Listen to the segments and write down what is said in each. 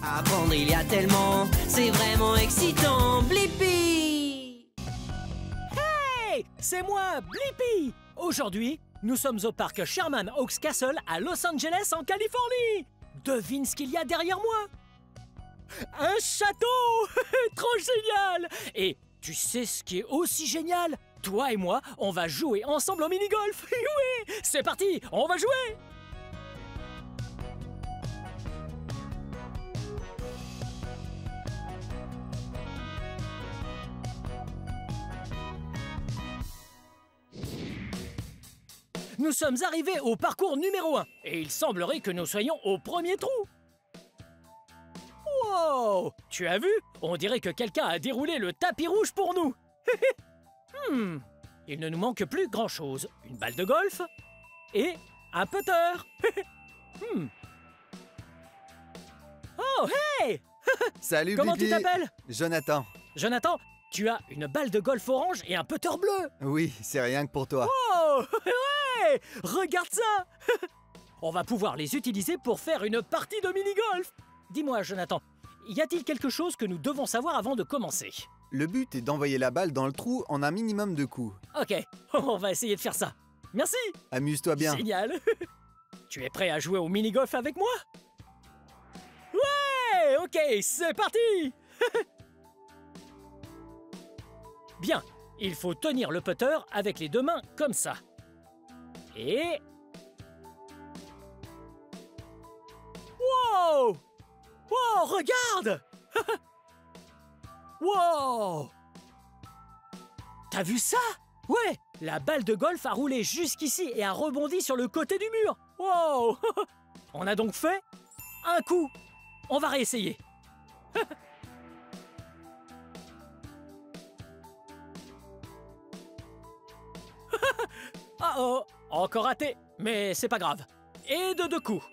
Apprendre, il y a tellement, c'est vraiment excitant. Blippi! Hey! C'est moi, Blippi! Aujourd'hui, nous sommes au parc Sherman Oaks Castle à Los Angeles, en Californie! Devine ce qu'il y a derrière moi? Un château! Trop génial! Et tu sais ce qui est aussi génial? Toi et moi, on va jouer ensemble au mini-golf! Oui! C'est parti! On va jouer! Nous sommes arrivés au parcours numéro 1 et il semblerait que nous soyons au premier trou. Wow! Tu as vu? On dirait que quelqu'un a déroulé le tapis rouge pour nous. Il ne nous manque plus grand-chose. Une balle de golf et un putter. Oh, hey! Salut, Comment Blippi. tu t'appelles? Jonathan. Jonathan, tu as une balle de golf orange et un putter bleu. Oui, c'est rien que pour toi. Oh! Ouais! Regarde ça! On va pouvoir les utiliser pour faire une partie de mini-golf. Dis-moi, Jonathan, y a-t-il quelque chose que nous devons savoir avant de commencer? Le but est d'envoyer la balle dans le trou en un minimum de coups. Ok, on va essayer de faire ça. Merci! Amuse-toi bien. Génial! Tu es prêt à jouer au mini-golf avec moi? Ouais! Ok, c'est parti! Bien, il faut tenir le putter avec les deux mains comme ça. Et... Wow! Wow, regarde! Wow! T'as vu ça? Ouais, la balle de golf a roulé jusqu'ici et a rebondi sur le côté du mur. Wow! On a donc fait un coup. On va réessayer. Ah oh, encore raté, mais c'est pas grave. Et de deux coups.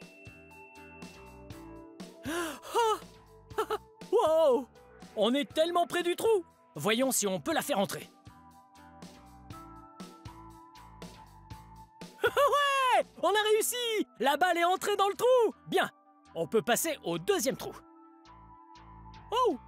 Wow! On est tellement près du trou. Voyons si on peut la faire entrer. Ouais! On a réussi! La balle est entrée dans le trou! Bien, on peut passer au deuxième trou. Oh!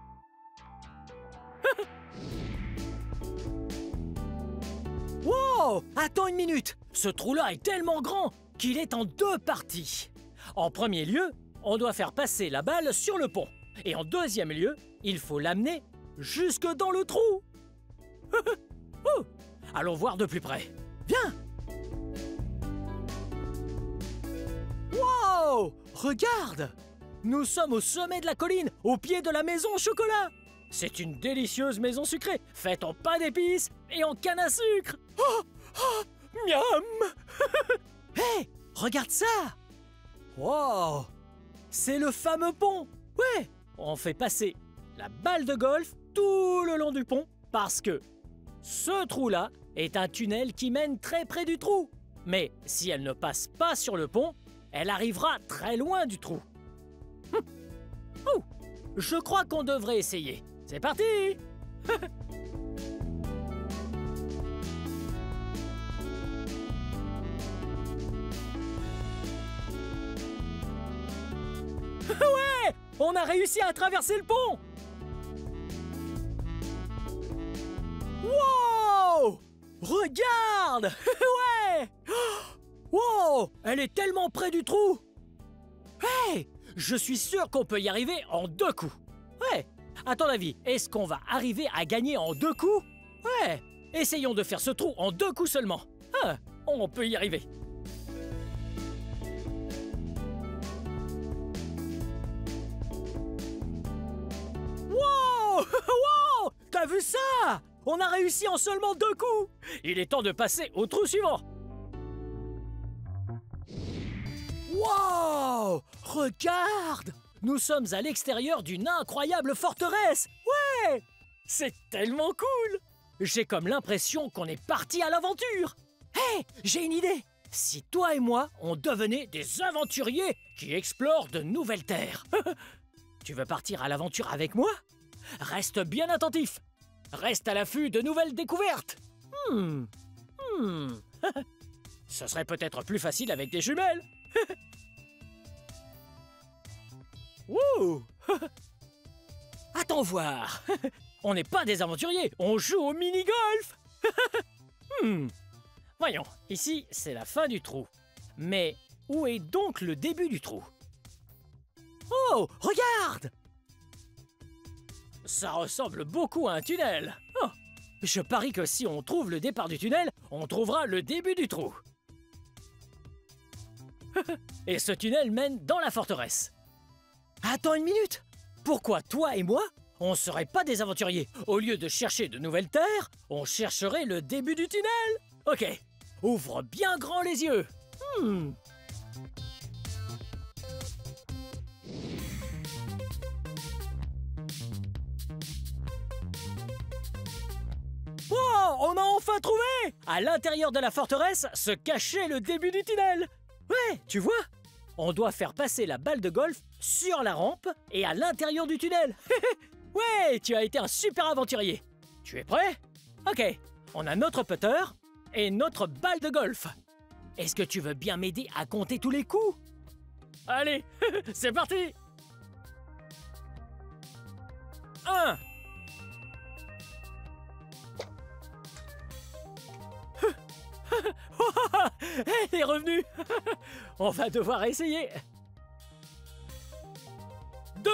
Wow! Attends une minute! Ce trou-là est tellement grand qu'il est en deux parties. En premier lieu, on doit faire passer la balle sur le pont. Et en deuxième lieu, il faut l'amener jusque dans le trou. Oh! Allons voir de plus près. Viens! Wow! Regarde! Nous sommes au sommet de la colline, au pied de la maison au chocolat. C'est une délicieuse maison sucrée, faite en pain d'épices et en canne à sucre. Oh! Oh! Miam! Hé! Regarde ça! Wow! C'est le fameux pont! Ouais! On fait passer la balle de golf tout le long du pont parce que ce trou-là est un tunnel qui mène très près du trou. Mais si elle ne passe pas sur le pont, elle arrivera très loin du trou. Oh! Je crois qu'on devrait essayer. C'est parti! Ouais! On a réussi à traverser le pont! Wow! Regarde! Ouais! Wow! Elle est tellement près du trou! Hey! Je suis sûr qu'on peut y arriver en deux coups. Ouais! À ton avis, est-ce qu'on va arriver à gagner en deux coups? Ouais! Essayons de faire ce trou en deux coups seulement. Ah, on peut y arriver. Wow! Wow! T'as vu ça? On a réussi en seulement deux coups! Il est temps de passer au trou suivant. Wow! Regarde! Nous sommes à l'extérieur d'une incroyable forteresse! Ouais! C'est tellement cool! J'ai comme l'impression qu'on est parti à l'aventure! Hé! J'ai une idée! Si toi et moi, on devenait des aventuriers qui explorent de nouvelles terres. Tu veux partir à l'aventure avec moi? Reste bien attentif! Reste à l'affût de nouvelles découvertes! Ce serait peut-être plus facile avec des jumelles! Wouh! Attends voir. On n'est pas des aventuriers, on joue au mini-golf. Voyons, ici, c'est la fin du trou. Mais où est donc le début du trou? Oh, regarde! Ça ressemble beaucoup à un tunnel. Oh, je parie que si on trouve le départ du tunnel, on trouvera le début du trou. Et ce tunnel mène dans la forteresse. Attends une minute! Pourquoi toi et moi, on ne serait pas des aventuriers? Au lieu de chercher de nouvelles terres, on chercherait le début du tunnel. Ok, ouvre bien grand les yeux. Wow, on a enfin trouvé! À l'intérieur de la forteresse se cachait le début du tunnel. Ouais, tu vois? On doit faire passer la balle de golf sur la rampe et à l'intérieur du tunnel. Ouais, tu as été un super aventurier. Tu es prêt? Ok, on a notre putter et notre balle de golf. Est-ce que tu veux bien m'aider à compter tous les coups? Allez, c'est parti! 1. Elle est revenue. On va devoir essayer. 2.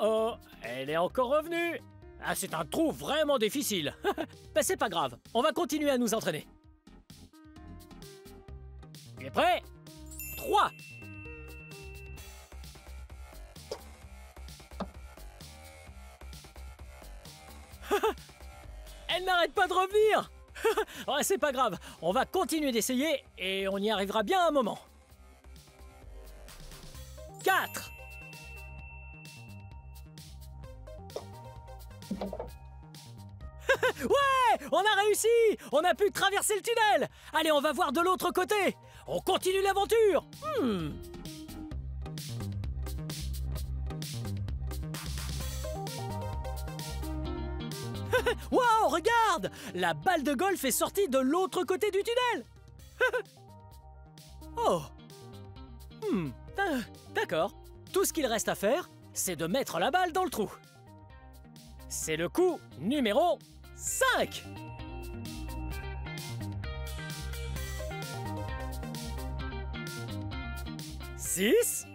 Oh, elle est encore revenue. Ah, c'est un trou vraiment difficile. Ben, c'est pas grave, on va continuer à nous entraîner. Tu es prêt? 3. Elle n'arrête pas de revenir. Ouais, c'est pas grave, on va continuer d'essayer et on y arrivera bien à un moment. 4. Ouais, on a réussi. On a pu traverser le tunnel. Allez, on va voir de l'autre côté. On continue l'aventure. Wow, regarde! La balle de golf est sortie de l'autre côté du tunnel. Oh. D'accord. Tout ce qu'il reste à faire, c'est de mettre la balle dans le trou. C'est le coup numéro 5. Six.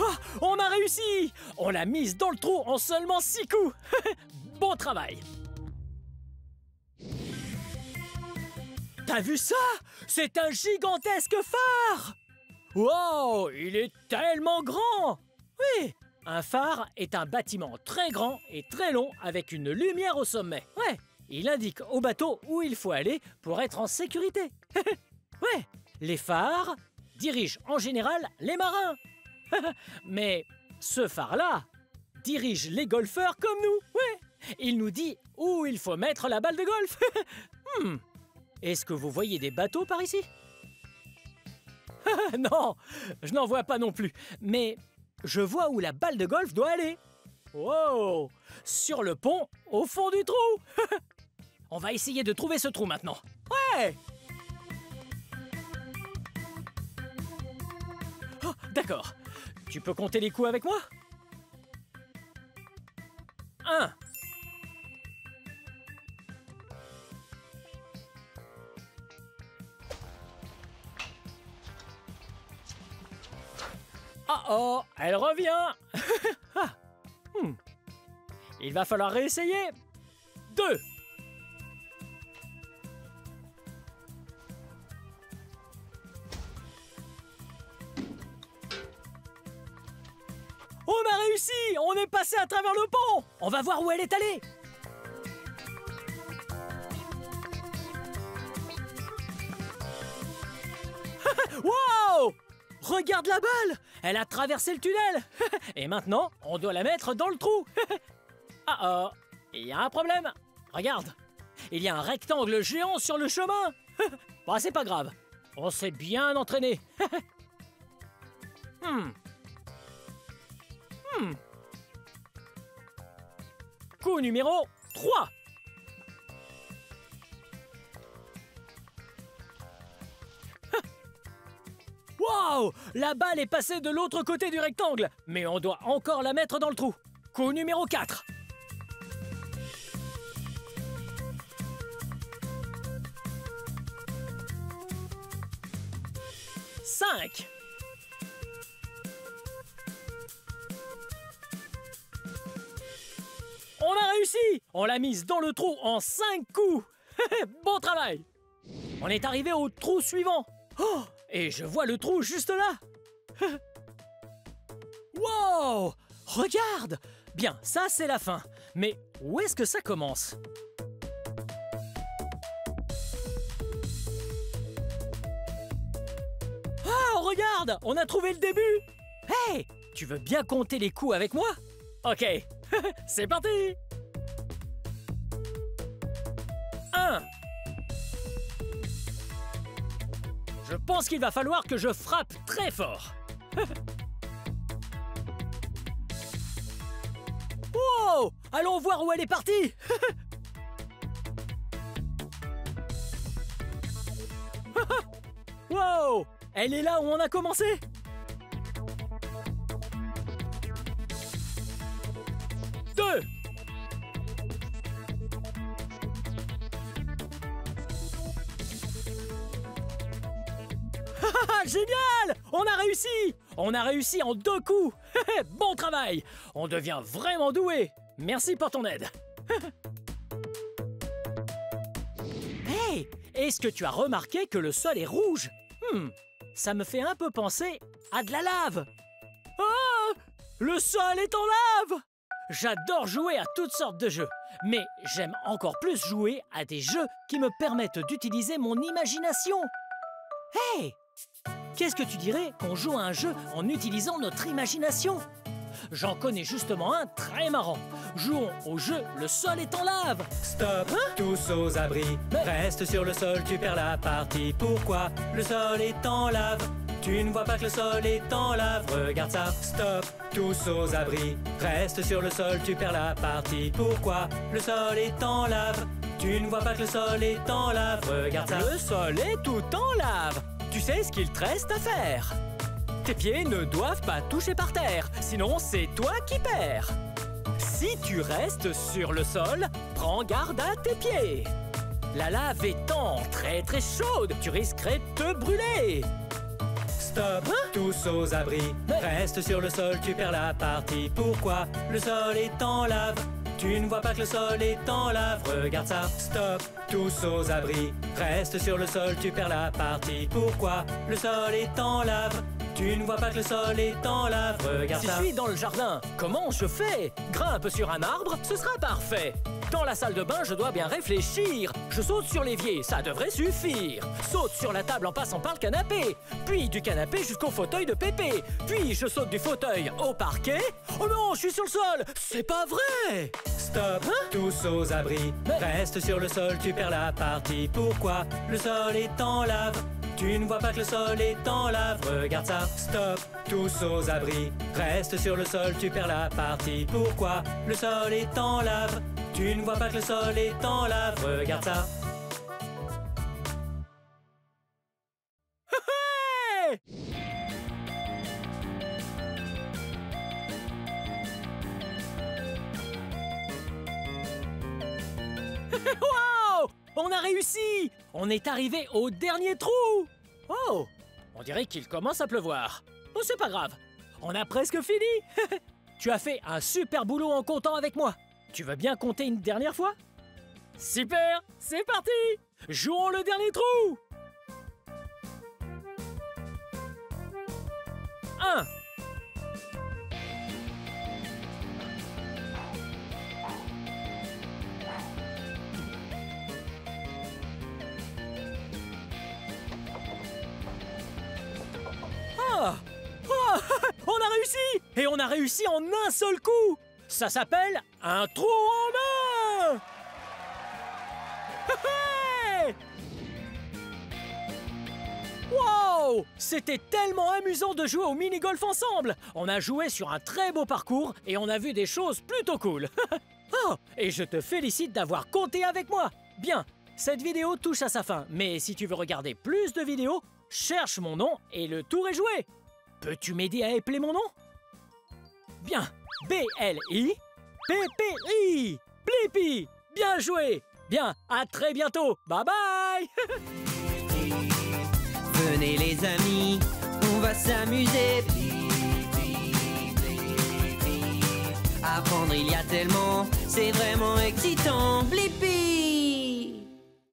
Ah, on a réussi! On l'a mise dans le trou en seulement 6 coups. Bon travail. T'as vu ça? C'est un gigantesque phare! Wow, il est tellement grand! Oui, un phare est un bâtiment très grand et très long avec une lumière au sommet. Ouais, il indique au bateau où il faut aller pour être en sécurité. Ouais, les phares dirigent en général les marins. Mais ce phare-là dirige les golfeurs comme nous. Ouais, il nous dit où il faut mettre la balle de golf. Est-ce que vous voyez des bateaux par ici? Non, je n'en vois pas non plus. Mais je vois où la balle de golf doit aller. Wow! Sur le pont, au fond du trou. On va essayer de trouver ce trou maintenant. Ouais! Oh, d'accord. Tu peux compter les coups avec moi? 1. Oh, elle revient. Il va falloir réessayer. 2. On a réussi! On est passé à travers le pont! On va voir où elle est allée! Wow! Regarde la balle! Elle a traversé le tunnel! Et maintenant, on doit la mettre dans le trou! Ah oh! Il y a un problème! Regarde! Il y a un rectangle géant sur le chemin! Bon, c'est pas grave. On s'est bien entraîné. Coup numéro 3. Wow! La balle est passée de l'autre côté du rectangle, mais on doit encore la mettre dans le trou. Coup numéro 4. Cinq. On a réussi! On l'a mise dans le trou en 5 coups. Bon travail! On est arrivé au trou suivant. Oh! Et je vois le trou juste là. Wow! Regarde! Bien, ça c'est la fin. Mais où est-ce que ça commence? Ah, regarde! On a trouvé le début! Hey! Tu veux bien compter les coups avec moi? Ok, c'est parti! 1. Je pense qu'il va falloir que je frappe très fort. Wow! Allons voir où elle est partie. Wow! Elle est là où on a commencé. 2. Génial! On a réussi! On a réussi en 2 coups. Bon travail! On devient vraiment doué. Merci pour ton aide. Hey! Est-ce que tu as remarqué que le sol est rouge? Ça me fait un peu penser à de la lave. Oh! Le sol est en lave! J'adore jouer à toutes sortes de jeux, mais j'aime encore plus jouer à des jeux qui me permettent d'utiliser mon imagination. Hey! Qu'est-ce que tu dirais qu'on joue à un jeu en utilisant notre imagination? J'en connais justement un très marrant. Jouons au jeu Le sol est en lave. Stop, tous aux abris. Reste sur le sol, tu perds la partie. Pourquoi? Le sol est en lave. Tu ne vois pas que le sol est en lave. Regarde ça. Stop, tous aux abris. Reste sur le sol, tu perds la partie. Pourquoi? Le sol est en lave. Tu ne vois pas que le sol est en lave. Regarde ça. Le sol est tout en lave. Tu sais ce qu'il te reste à faire. Tes pieds ne doivent pas toucher par terre, sinon c'est toi qui perds. Si tu restes sur le sol, prends garde à tes pieds. La lave étant très très chaude, tu risquerais de te brûler. Stop, tous aux abris. Reste sur le sol, tu perds la partie. Pourquoi? Le sol est en lave. Tu ne vois pas que le sol est en lave. Regarde ça. Stop, tous aux abris. Reste sur le sol, tu perds la partie. Pourquoi? Le sol est en lave. Tu ne vois pas que le sol est en lave. Regarde ça. Si je suis dans le jardin, comment je fais? Grimpe sur un arbre, ce sera parfait. Dans la salle de bain, je dois bien réfléchir. Je saute sur l'évier, ça devrait suffire. Saute sur la table en passant par le canapé. Puis du canapé jusqu'au fauteuil de Pépé. Puis je saute du fauteuil au parquet. Oh non, je suis sur le sol. C'est pas vrai. Stop, tous aux abris. Reste sur le sol, tu perds la partie. Pourquoi? Le sol est en lave. Tu ne vois pas que le sol est en lave. Regarde ça. Stop, tous aux abris. Reste sur le sol, tu perds la partie. Pourquoi? Le sol est en lave. Tu ne vois pas que le sol est en lave. Regarde ça. Hey! Wow! On a réussi! On est arrivé au dernier trou! Oh! On dirait qu'il commence à pleuvoir. Oh, c'est pas grave. On a presque fini! Tu as fait un super boulot en comptant avec moi. Tu veux bien compter une dernière fois? Super! C'est parti! Jouons le dernier trou! 1. Ah! Ah! On a réussi! Et on a réussi en un seul coup! Ça s'appelle un trou en main! Hey! Wow! C'était tellement amusant de jouer au mini-golf ensemble! On a joué sur un très beau parcours et on a vu des choses plutôt cool. Oh, et je te félicite d'avoir compté avec moi. Bien, cette vidéo touche à sa fin, mais si tu veux regarder plus de vidéos, cherche mon nom et le tour est joué. Peux-tu m'aider à épeler mon nom? Bien, B-L-I-P-P-I, Blippi. Bien joué. Bien, à très bientôt. Bye bye. Venez les amis, on va s'amuser. Apprendre il y a tellement, c'est vraiment excitant. Blippi.